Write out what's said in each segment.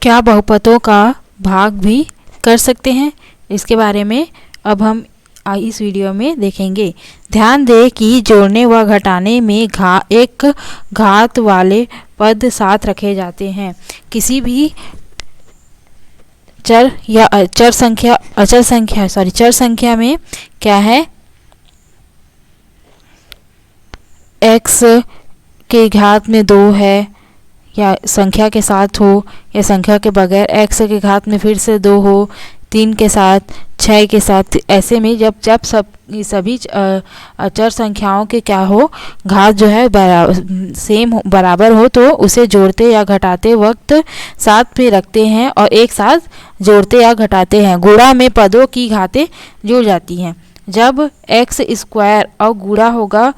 क्या बहुपदों का भाग भी कर सकते हैं? इसके बारे में अब हम इस वीडियो में देखेंगे। ध्यान दें कि जोड़ने व घटाने में एक घात वाले पद साथ रखे जाते हैं। किसी भी चर संख्या में क्या है, x के घात में 2 है, या संख्या के साथ हो या संख्या के बगैर, x के घात में फिर से 2 हो, 3 के साथ, 6 के साथ। ऐसे में जब सभी चर संख्याओं के क्या हो, घात जो है बराबर हो तो उसे जोड़ते या घटाते वक्त साथ में रखते हैं और एक साथ जोड़ते या घटाते हैं। गुणा में पदों की घातें जुड़ जाती हैं। जब x स्क्वायर और गुणा होगा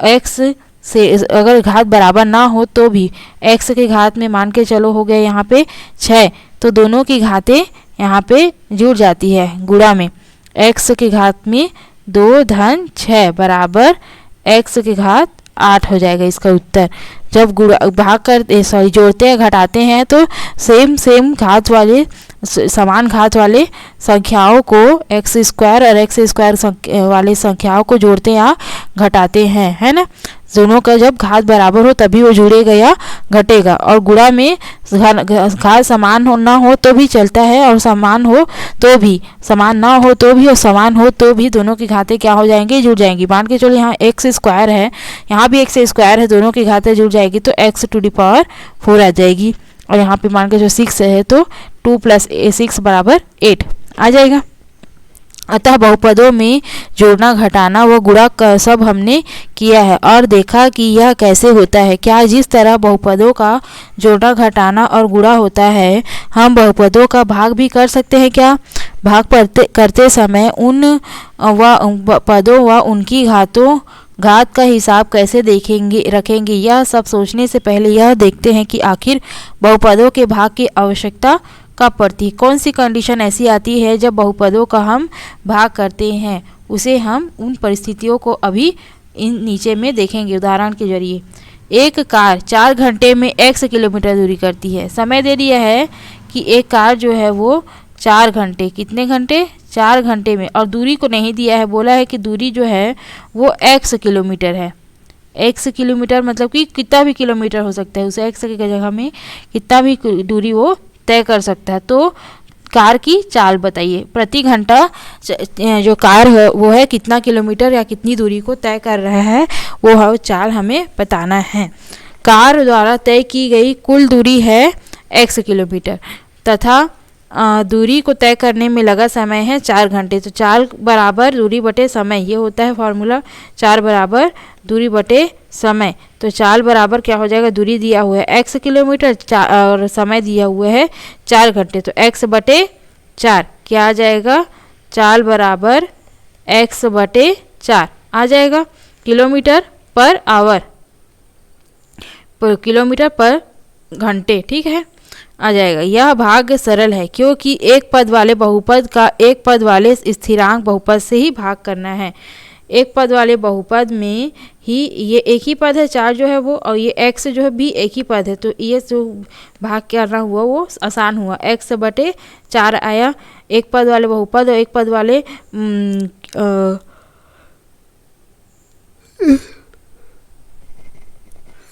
x से, अगर घात बराबर ना हो तो भी x के घात में मान के चलो हो गए यहाँ पे 6, तो दोनों की घातें यहाँ पे जुड़ जाती है। गुणा में x के घात में 2 धन 6 बराबर x के घात 8 हो जाएगा इसका उत्तर। जब जोड़ते या घटाते हैं तो सेम घात वाले, समान घात वाले संख्याओं को, x स्क्वायर और x स्क्वायर वाले संख्याओं को जोड़ते या घटाते हैं, है ना। दोनों का जब घात बराबर हो तभी वो जुड़ेगा या घटेगा। और गुणा में घात समान ना हो तो भी चलता है, और समान हो तो भी, समान ना हो तो भी और समान हो तो भी दोनों की घातें क्या हो जाएंगी, जुड़ जाएंगी। मान के चलो यहाँ x स्क्वायर है, यहाँ भी x स्क्वायर है, दोनों की घातें जुड़ जाएगी तो x टू दी पावर 4 आ जाएगी। और यहाँ पे मान के जो 6 है तो 2 + 6 बराबर 8 आ जाएगा। अतः बहुपदों में जोड़ना, घटाना व गुणा सब हमने किया है और देखा कि यह कैसे होता है। क्या जिस तरह बहुपदों का जोड़ना, घटाना और गुणा होता है, हम बहुपदों का भाग भी कर सकते हैं क्या? भाग करते समय उन पदों व उनकी घात का हिसाब कैसे रखेंगे, यह सब सोचने से पहले यह देखते हैं कि आखिर बहुपदों के भाग की आवश्यकता कब पड़ती है। कौन सी कंडीशन ऐसी आती है जब बहुपदों का हम भाग करते हैं, उसे हम उन परिस्थितियों को अभी इन नीचे में देखेंगे उदाहरण के जरिए। एक कार 4 घंटे में x किलोमीटर दूरी करती है। समय दे दिया है कि एक कार जो है वो 4 घंटे, कितने घंटे, 4 घंटे में, और दूरी को नहीं दिया है, बोला है कि दूरी जो है वो x किलोमीटर है। x किलोमीटर मतलब कि कितना भी किलोमीटर हो सकता है, उसे x की जगह में कितना भी दूरी वो तय कर सकता है। तो कार की चाल बताइए, प्रति घंटा जो कार है वो है कितना किलोमीटर या कितनी दूरी को तय कर रहा है, वो चाल हमें बताना है। कार द्वारा तय की गई कुल दूरी है x किलोमीटर तथा दूरी को तय करने में लगा समय है 4 घंटे। तो 4 बराबर दूरी बटे समय, ये होता है फॉर्मूला, 4 बराबर दूरी बटे समय। तो 4 बराबर क्या हो जाएगा, दूरी दिया हुआ है x किलोमीटर और समय दिया हुआ है 4 घंटे, तो x बटे 4 क्या आ जाएगा, 4 बराबर x बटे 4 आ जाएगा। किलोमीटर पर आवर, किलोमीटर पर घंटे, ठीक है, आ जाएगा। यह भाग सरल है क्योंकि एक पद वाले बहुपद का एक पद वाले स्थिरांक बहुपद से ही भाग करना है। एक पद वाले बहुपद में ही ये एक ही पद है 4 जो है वो, और ये x जो है भी एक ही पद है, तो ये जो भाग करना हुआ वो आसान हुआ, x बटे 4 आया। एक पद वाले बहुपद और एक पद वाले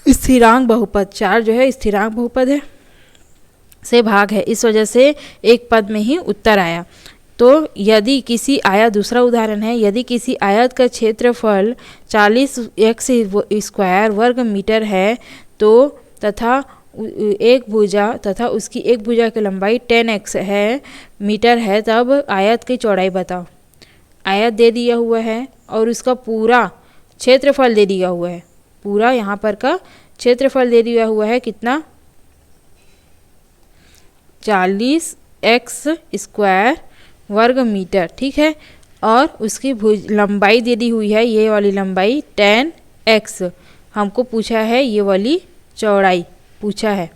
स्थिरांक बहुपद, 4 जो है स्थिरांक बहुपद है से भाग है, इस वजह से एक पद में ही उत्तर आया। तो यदि किसी आयत, दूसरा उदाहरण है, यदि किसी आयत का क्षेत्रफल 40x स्क्वायर वर्ग मीटर है तो तथा एक भुजा तथा उसकी एक भुजा की लंबाई 10x है मीटर है, तब आयत की चौड़ाई बताओ। आयत दे दिया हुआ है और उसका पूरा क्षेत्रफल दे दिया हुआ है, पूरा यहाँ पर का क्षेत्रफल दे दिया हुआ है कितना, 40x स्क्वायर वर्ग मीटर, ठीक है, और उसकी लंबाई दे दी हुई है, ये वाली लंबाई 10x। हमको पूछा है ये वाली चौड़ाई पूछा है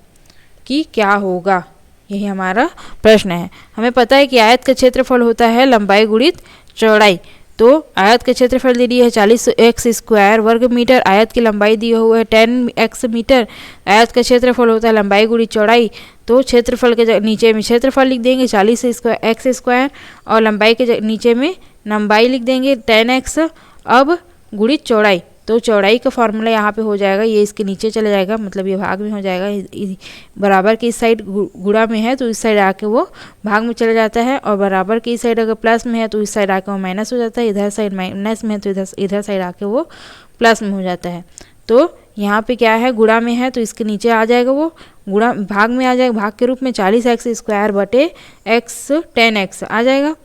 कि क्या होगा, यही हमारा प्रश्न है। हमें पता है कि आयत का क्षेत्रफल होता है लंबाई गुणित चौड़ाई, तो आयत का क्षेत्रफल दे दिया है 40x स्क्वायर वर्ग मीटर, आयत की लंबाई दी हुआ है 10x मीटर, आयत का क्षेत्रफल होता है लंबाई गुणी चौड़ाई, तो क्षेत्रफल के नीचे में क्षेत्रफल लिख देंगे 40 स्क्वायर x स्क्वायर और लंबाई के नीचे में लंबाई लिख देंगे 10x अब गुणी चौड़ाई। तो चौड़ाई का फॉर्मूला यहाँ पे हो जाएगा, ये इसके नीचे चले जाएगा, मतलब ये भाग में हो जाएगा, बराबर की इस साइड गुणा में है तो इस साइड आके वो भाग में चला जाता है, और बराबर की इस साइड अगर प्लस में है तो इस साइड आके वो माइनस हो जाता है, इधर साइड माइनस में है तो इधर साइड आके वो प्लस में हो जाता है। तो यहाँ पे क्या है, गुणा में है तो इसके नीचे आ जाएगा, वो गुणा भाग में आ जाएगा, भाग के रूप में 40x स्क्वायर बटे x 10x आ जाएगा।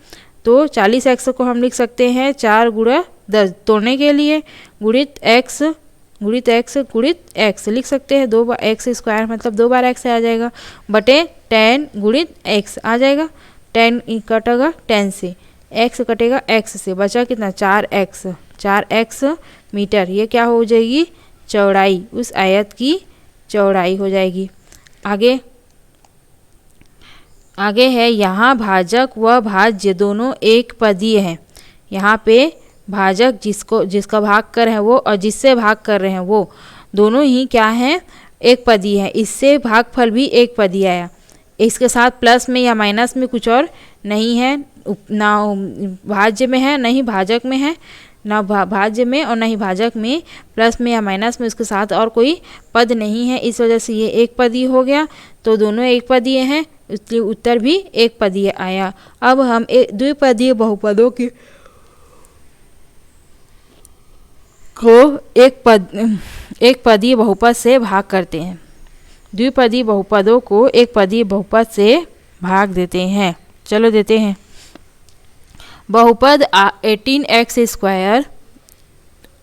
तो 40x को हम लिख सकते हैं 4 गुणा 10 तोड़ने के लिए गुणित x लिख सकते हैं, 2 बार x स्क्वायर मतलब 2 बार x आ जाएगा बटे 10 गुणित x आ जाएगा, 10 कटेगा 10 से, x कटेगा x से, बचा कितना 4x मीटर, ये क्या हो जाएगी चौड़ाई, उस आयत की चौड़ाई हो जाएगी। आगे है यहाँ भाजक व भाज्य दोनों एक पदीय हैं। यहाँ पे भाजक जिसका भाग कर रहे हैं वो और जिससे भाग कर रहे हैं वो दोनों ही क्या हैं, एक पदीय है। इससे भागफल भी एक पदीय आया, इसके साथ प्लस में या माइनस में कुछ और नहीं है, ना भाज्य में है, नहीं भाजक में है, ना भाज्य में और ना ही भाजक में, प्लस में या माइनस में उसके साथ और कोई पद नहीं है, इस वजह से ये एक पदीय हो गया। तो दोनों एक पदीय हैं, इसलिए उत्तर भी एक पदीय आया। अब हम द्विपदीय बहुपदों को एक पदीय बहुपद से भाग करते हैं। द्विपदीय बहुपदों को एक पदीय बहुपद से भाग देते हैं। चलो देते हैं। बहुपद 18x स्क्वायर,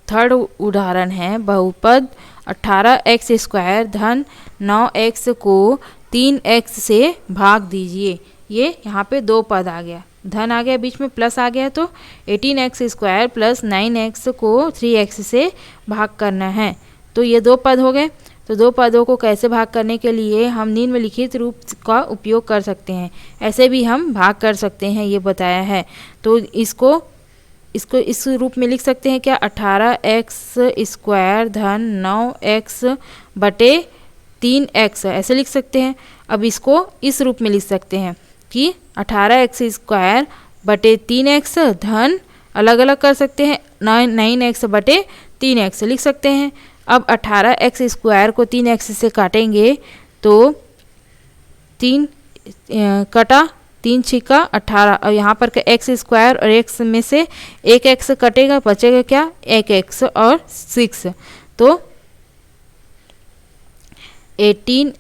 थर्ड उदाहरण है, बहुपद 18x स्क्वायर धन 9x को 3x से भाग दीजिए। ये यहाँ पे दो पद आ गया, धन आ गया, बीच में प्लस आ गया, तो 18x स्क्वायर प्लस 9x को 3x से भाग करना है। तो ये दो पद हो गए। तो दो पदों को कैसे भाग करने के लिए हम निम्नलिखित रूप का उपयोग कर सकते हैं, ऐसे भी हम भाग कर सकते हैं, ये बताया है। तो इसको इस रूप में लिख सकते हैं क्या, 18x स्क्वायर धन 9x बटे 3x ऐसे लिख सकते हैं। अब इसको इस रूप में लिख सकते हैं कि 18x स्क्वायर बटे 3x धन अलग अलग कर सकते हैं 9x बटे 3x लिख सकते हैं। अब 18x स्क्वायर को 3x से काटेंगे तो 3 कटा 3 छिका 18, और यहाँ पर का x स्क्वायर और x में से एक x कटेगा, बचेगा क्या, एक x और 6, तो 18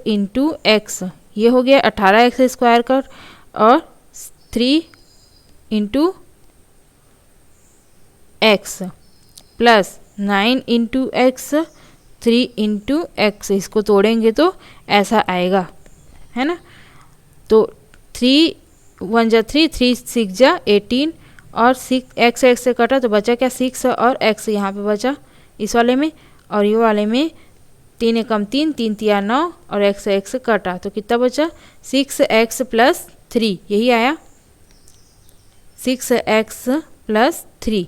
इंटू x ये हो गया 18x स्क्वायर का, और 3 into x plus 9 into x 3 into x, इसको तोड़ेंगे तो ऐसा आएगा, है ना। तो 3 1 जा 3, 3 6 जा 18, और 6 x से कटा तो बचा क्या 6 और x यहाँ पे बचा इस वाले में, और ये वाले में 3 एकम 3, 3 तिया 9 और x कटा तो कितना बचा 6x प्लस 3, यही आया 6x प्लस 3।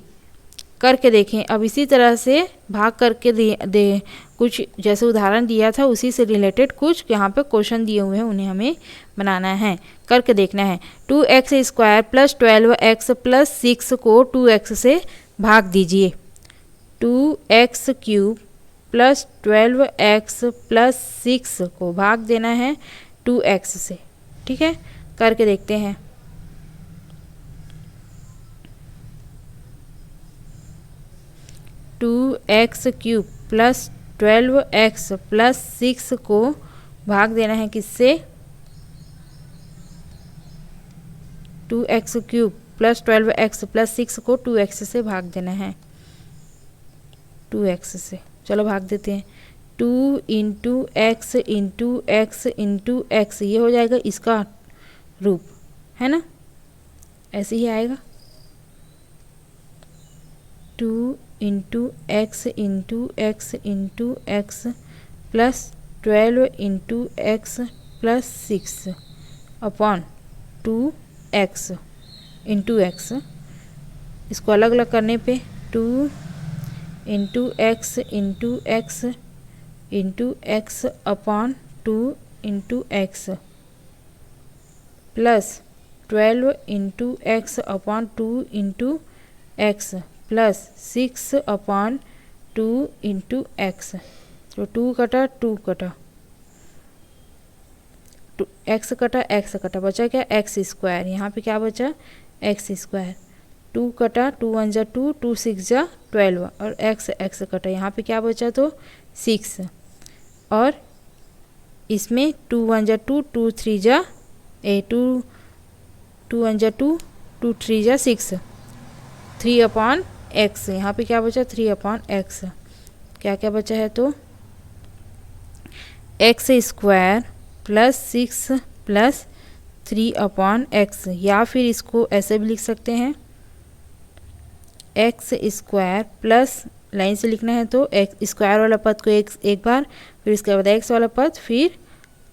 करके देखें। अब इसी तरह से भाग करके दे कुछ जैसे उदाहरण दिया था उसी से रिलेटेड कुछ यहाँ पे क्वेश्चन दिए हुए हैं, उन्हें हमें बनाना है, करके देखना है। 2x square plus 12x plus 6 को 2x से भाग दीजिए। 2x cube plus 12x plus 6 को भाग देना है 2x से, ठीक है, करके देखते हैं। Two x cube plus 12x plus 6 को भाग देना है किससे, 2x cube plus 12x plus 6 को 2x से भाग देना है, 2x से। चलो भाग देते हैं। 2 into x into x into x, ये हो जाएगा इसका रूप, है ना, ऐसे ही आएगा। 2 into x into x into x plus 12 into x plus 6 upon 2x into x, इसको अलग अलग करने पे 2 into x into x into x upon 2 into x plus 12 into x upon 2 into x plus 6 upon 2 into x. तो 2 कटा 2 कटा, x कटा x कटा, बचा क्या एक्स स्क्वायर। यहाँ पे क्या बचा एक्स स्क्वायर। 2 कटा, 2 1 जा 2, 2 6 जा 12 और एक्स एक्स कटा, यहाँ पे क्या बचा तो 6 और इसमें 2 1 जा 2, 2 3 जा 2 1 जा 2, 2 3 जा 6, 3 अपॉन एक्स। यहाँ पे क्या बचा 3 अपॉन एक्स। क्या क्या बचा है तो x square plus 6 plus 3 upon x, या फिर इसको ऐसे भी लिख सकते हैं एक्स स्क्वायर प्लस, लाइन से लिखना है तो एक्स स्क्वायर वाला पद को एक बार, फिर इसके बाद एक्स वाला पद, फिर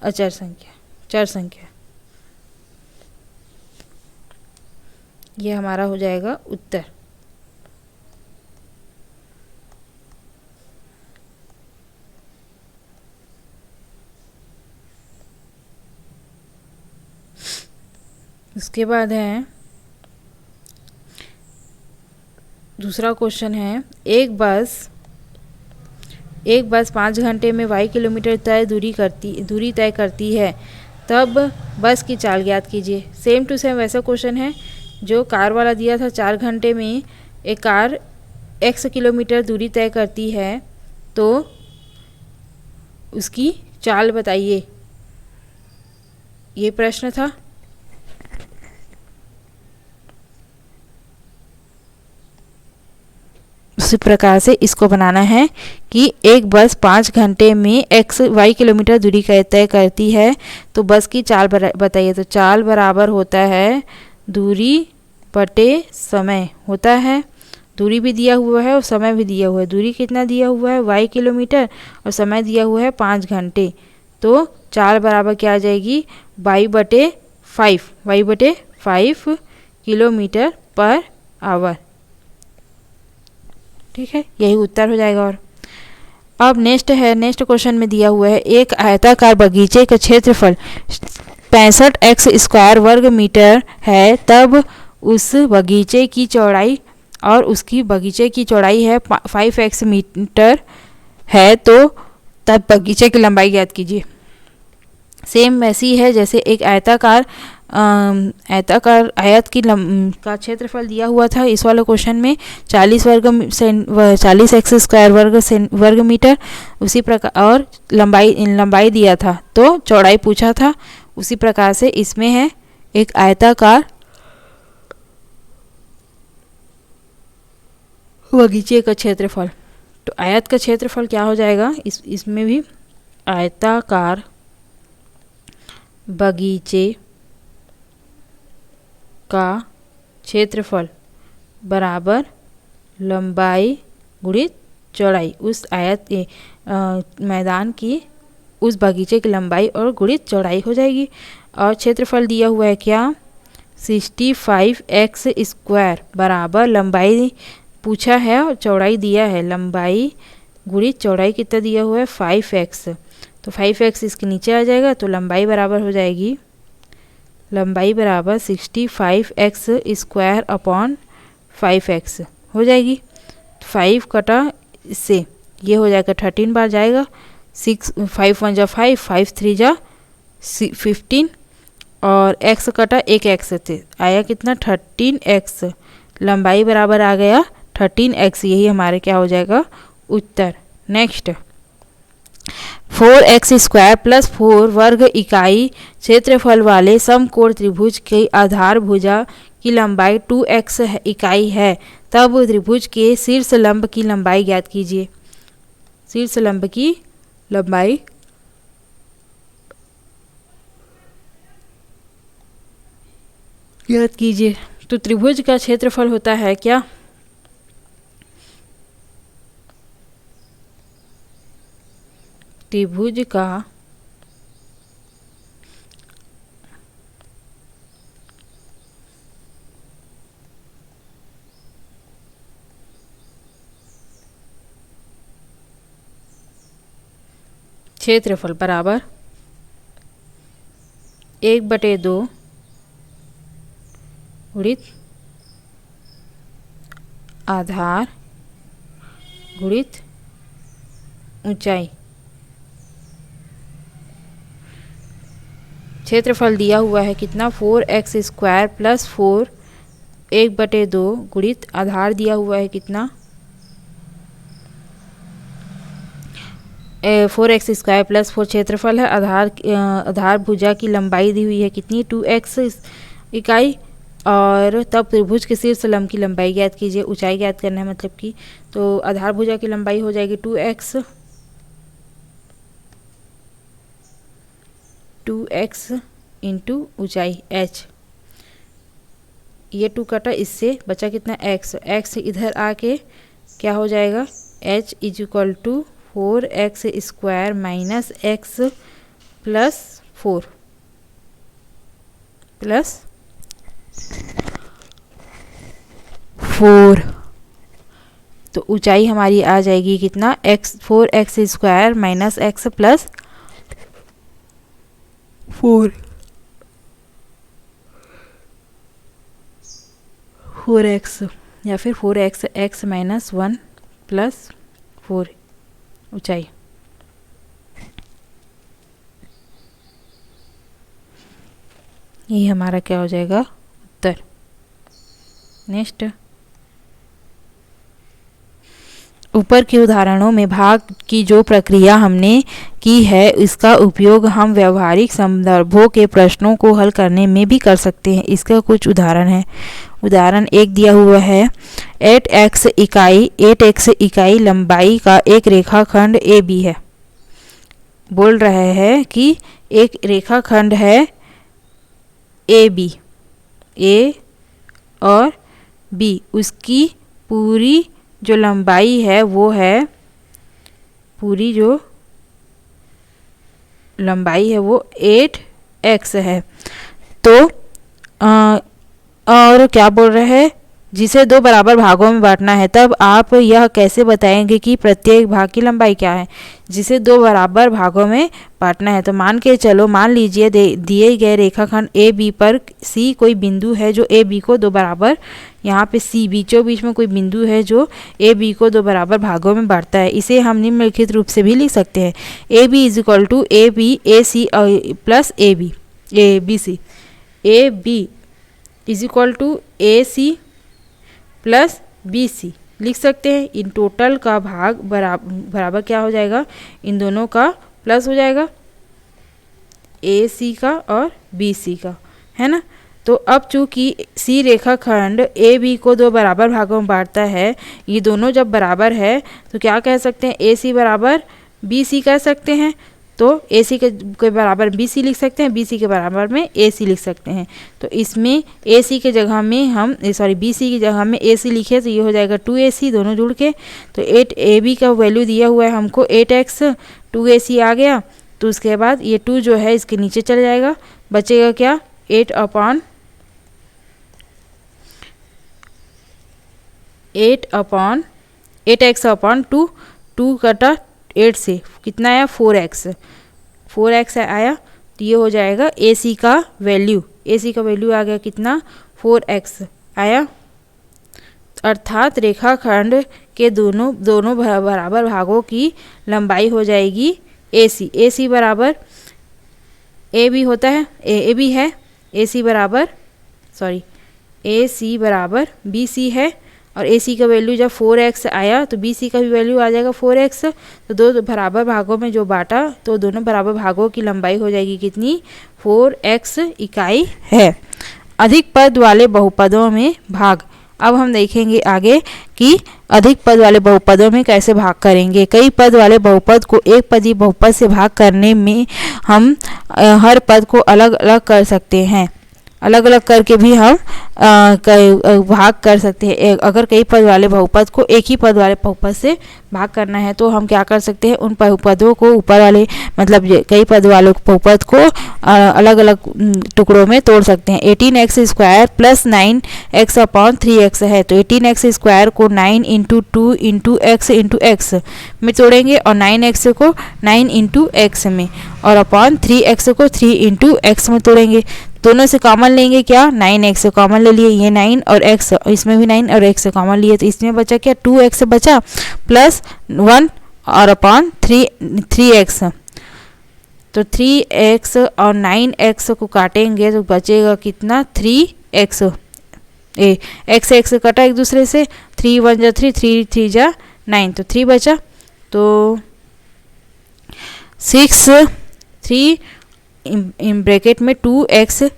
अचर संख्या, चर संख्या। ये हमारा हो जाएगा उत्तर। उसके बाद है दूसरा क्वेश्चन है, एक बस 5 घंटे में y किलोमीटर दूरी तय करती है, तब बस की चाल ज्ञात कीजिए। सेम टू सेम वैसा क्वेश्चन है जो कार वाला दिया था। 4 घंटे में एक कार x किलोमीटर दूरी तय करती है तो उसकी चाल बताइए, ये प्रश्न था। उसी प्रकार से इसको बनाना है कि एक बस 5 घंटे में y किलोमीटर दूरी तय करती है तो बस की चाल बताइए। तो चाल बराबर होता है दूरी बटे समय होता है। दूरी भी दिया हुआ है और समय भी दिया हुआ है। दूरी कितना दिया हुआ है y किलोमीटर और समय दिया हुआ है 5 घंटे। तो चाल बराबर क्या आ जाएगी y बटे 5 किलोमीटर पर आवर। ठीक है, यही उत्तर हो जाएगा। और अब नेक्स्ट क्वेश्चन में दिया हुआ है, एक आयताकार बगीचे का क्षेत्रफल 65x स्क्वायर वर्ग मीटर है, तब उस बगीचे की चौड़ाई और उसकी बगीचे की चौड़ाई है 5x मीटर है, तो तब बगीचे की लंबाई ज्ञात कीजिए। सेम वैसी है जैसे एक आयताकार आयत की का क्षेत्रफल दिया हुआ था इस वाले क्वेश्चन में 40x स्क्वायर वर्ग मीटर, उसी प्रकार और लंबाई दिया था तो चौड़ाई पूछा था। उसी प्रकार से इसमें है एक आयताकार बगीचे का क्षेत्रफल। तो आयत का क्षेत्रफल क्या हो जाएगा, इसमें भी आयताकार बगीचे का क्षेत्रफल बराबर लंबाई गुणित चौड़ाई, उस मैदान की उस बगीचे की लंबाई और गुणित चौड़ाई हो जाएगी। और क्षेत्रफल दिया हुआ है क्या 65x स्क्वायर बराबर लंबाई पूछा है और चौड़ाई दिया है, लंबाई गुणित चौड़ाई कितना दिया हुआ है 5x। तो 5x इसके नीचे आ जाएगा तो लंबाई बराबर हो जाएगी, लंबाई बराबर 65x स्क्वायर अपॉन 5x हो जाएगी। 5 कटा इससे ये हो जाएगा 13 बार जाएगा, 5 1 जा 5, 5 3 जा 15 और x कटा एक x थे, आया कितना 13x। लंबाई बराबर आ गया 13x, यही हमारे क्या हो जाएगा उत्तर। नेक्स्ट 4x स्क्वायर प्लस 4 वर्ग इकाई क्षेत्रफल वाले समकोण त्रिभुज की आधार भुजा की लंबाई 2x इकाई है, तब त्रिभुज के शीर्ष लंब की लंबाई ज्ञात कीजिए। शीर्ष लंब की लंबाई ज्ञात कीजिए। तो त्रिभुज का क्षेत्रफल होता है क्या त्रिभुज का क्षेत्रफल बराबर 1/2 गुणित आधार गुणित ऊंचाई। क्षेत्रफल दिया हुआ है कितना 4x² प्लस 4 1/2 गुणित आधार दिया हुआ है कितना 4x² प्लस 4 क्षेत्रफल है। आधार भुजा की लंबाई दी हुई है कितनी 2x इकाई, और तब त्रिभुज के शीर्ष लंब की लंबाई ज्ञात कीजिए। ऊंचाई ज्ञात करना है मतलब कि, तो आधार भुजा की लंबाई हो जाएगी 2x इंटू ऊंचाई h। ये 2 कटा, इससे बचा कितना x इधर आके क्या हो जाएगा h equal to 4x² minus x plus 4 plus 4। तो ऊंचाई हमारी आ जाएगी कितना 4x² minus x plus 4x या फिर 4x माइनस 1 प्लस 4 ऊंचाई। ये हमारा क्या हो जाएगा उत्तर। नेक्स्ट, ऊपर के उदाहरणों में भाग की जो प्रक्रिया हमने की है इसका उपयोग हम व्यवहारिक संदर्भों के प्रश्नों को हल करने में भी कर सकते हैं। इसका कुछ उदाहरण है। उदाहरण 1 दिया हुआ है 8x इकाई लंबाई का एक रेखाखंड AB है। बोल रहे हैं कि एक रेखाखंड है AB, A और B, उसकी पूरी जो लंबाई है वो है, पूरी जो लंबाई है वो 8x है। तो और क्या बोल रहे हैं, जिसे 2 बराबर भागों में बांटना है। तब आप यह कैसे बताएंगे कि प्रत्येक भाग की लंबाई क्या है। जिसे 2 बराबर भागों में बांटना है, तो मान लीजिए दिए गए रेखाखंड AB पर C कोई बिंदु है जो AB को 2 बराबर, यहाँ पे C बीचों बीच में कोई बिंदु है जो AB को 2 बराबर भागों में बांटता है। इसे हम निम्नलिखित रूप से भी लिख सकते हैं। AB equal to AC plus ABC। AB is equal to AC plus BC लिख सकते हैं। इन टोटल का भाग बराबर क्या हो जाएगा, इन दोनों का प्लस हो जाएगा AC का और BC का, है ना। तो अब चूंकि C रेखाखंड AB को 2 बराबर भागों में बांटता है, ये दोनों जब बराबर है तो क्या कह सकते हैं, AC बराबर BC कह सकते हैं। तो AC के बराबर BC लिख सकते हैं, BC के बराबर में AC लिख सकते हैं। तो इसमें AC के जगह में हम BC की जगह में AC लिखे तो ये हो जाएगा 2AC, दोनों जुड़ के। तो 8AB का वैल्यू दिया हुआ है हमको 8x, 2AC आ गया। तो उसके बाद ये 2 जो है इसके नीचे चल जाएगा, बचेगा क्या 8x अपॉन 2, 2 कटा 8 से कितना आया 4x आया। तो ये हो जाएगा AC का वैल्यू आ गया कितना 4x आया। अर्थात रेखाखंड के दोनों बराबर भागों की लंबाई हो जाएगी AC बराबर AB होता है, AB है, AC बराबर BC है। और AC का वैल्यू जब 4x आया तो BC का भी वैल्यू आ जाएगा 4x। तो 2 बराबर भागों में जो बांटा तो दोनों बराबर भागों की लंबाई हो जाएगी कितनी 4x इकाई है। अधिक पद वाले बहुपदों में भाग। अब हम देखेंगे आगे कि अधिक पद वाले बहुपदों में कैसे भाग करेंगे। कई पद वाले बहुपद को एक पदी बहुपद से भाग करने में हम हर पद को अलग अलग कर सकते हैं। अलग अलग करके भी हम भाग कर सकते हैं। अगर कई पद वाले बहुपद को एक ही पद वाले बहुपद से भाग करना है तो हम क्या कर सकते हैं, उन बहुपदों को ऊपर वाले मतलब कई पद वाले बहुपद को अलग अलग टुकड़ों में तोड़ सकते हैं। 18x² plus 9x upon 3x है, तो 18x² को 9 इंटू 2 इंटू x में तोड़ेंगे और 9x को 9 इंटू x में और अपॉन 3x को 3 इंटू x में तोड़ेंगे। दोनों से कॉमन लेंगे क्या, 9x से कॉमन ले लिए, ये 9 और x, इसमें भी 9 और x से कॉमन लिए, तो इसमें बचा क्या 2x बचा प्लस 1 और अपॉन 3x, तो 3x और 9x को काटेंगे तो बचेगा कितना 3x, x कटा एक दूसरे से, 3 1 जा 3, 3 3 जा 9, तो 3 बचा, तो 6 3 इन ब्रैकेट में 2x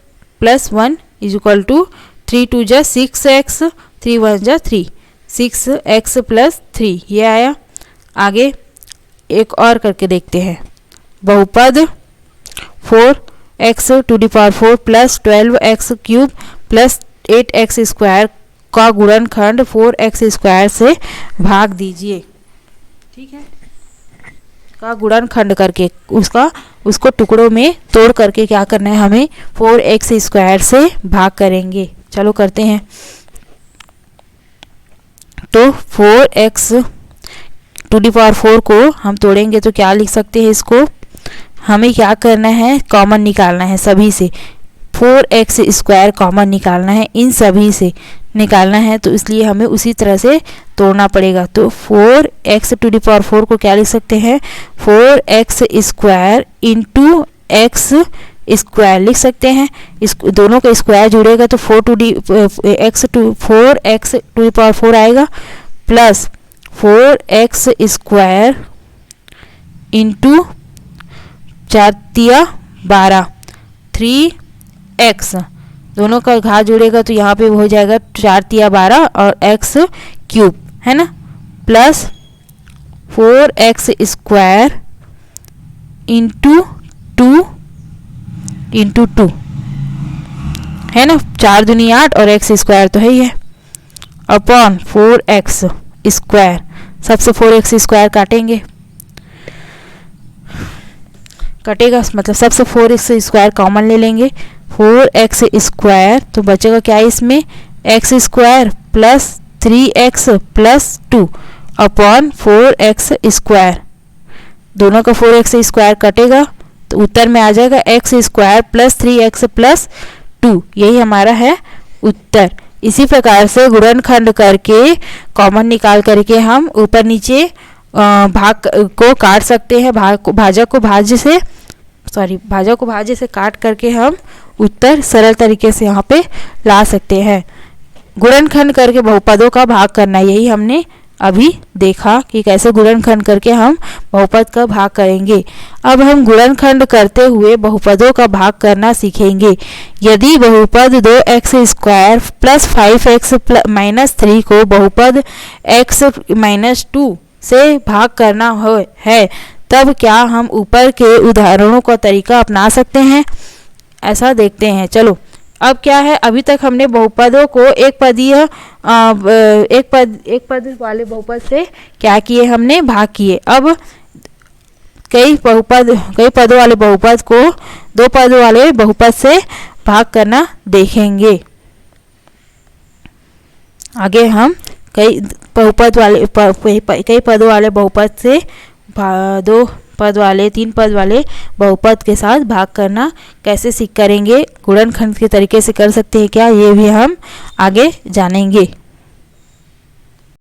plus 1 is equal to 3 2 जा 6x, 3 1 जा 3, 6x प्लस 3 ये आया। आगे एक और करके देखते हैं, बहुपद 4x⁴ plus 12x³ plus 8x² का गुणनखंड 4x² से भाग दीजिए। ठीक है, का गुणनखंड करके उसको टुकड़ों में तोड़ करके क्या करना है, हमें 4x² से भाग करेंगे। चलो करते हैं। तो 4x⁴ को हम तोड़ेंगे तो क्या लिख सकते हैं, इसको हमें क्या करना है, कॉमन निकालना है सभी से, 4x² कॉमन निकालना है, इन सभी से निकालना है, तो इसलिए हमें उसी तरह से तोड़ना पड़ेगा। तो 4x⁴ को क्या लिख सकते हैं, 4x² इंटू x² लिख सकते हैं। इस दोनों का स्क्वायर जुड़ेगा तो 4x⁴ आएगा प्लस 4x² इंटू 4 तिया 12 3x, दोनों का घात जुड़ेगा तो यहाँ पे हो जाएगा 4 तिया 12 और x³ है ना, प्लस 4x² इंटू 2 है ना, 4 दूनी 8 और x² तो है ही है, अपॉन 4x², सबसे 4x² कटेगा मतलब सबसे 4x² कॉमन ले लेंगे, 4x² तो बचेगा क्या इसमें, x² plus 3x plus 2 upon 4x², दोनों का 4x² कटेगा तो उत्तर में आ जाएगा x² प्लस 3x प्लस 2, यही हमारा है उत्तर। इसी प्रकार से गुणनखंड करके कॉमन निकाल करके हम ऊपर नीचे भाग को काट सकते हैं, भाजक को भाज्य से काट करके हम उत्तर सरल तरीके से यहाँ पे ला सकते हैं। गुणनखंड करके बहुपदों का भाग करना, यही हमने अभी देखा कि कैसे गुणनखंड करके हम बहुपद का भाग करेंगे। अब हम गुणनखंड करते हुए बहुपदों का भाग करना सीखेंगे। यदि बहुपद 2x² प्लस 5x माइनस 3 को बहुपद x माइनस 2 से भाग करना है तब क्या हम ऊपर के उदाहरणों का तरीका अपना सकते हैं, ऐसा देखते हैं। चलो अब क्या है, अभी तक हमने बहुपदों को एक पद वाले बहुपद से क्या किए, हमने भाग किए। अब कई पदों वाले बहुपद को 2 पद वाले बहुपद से भाग करना देखेंगे। आगे हम कई पदों वाले बहुपद से 2 पद वाले 3 पद वाले बहुपद के साथ भाग करना कैसे सीख करेंगे, गुणनखंड के तरीके से कर सकते हैं क्या, ये भी हम आगे जानेंगे।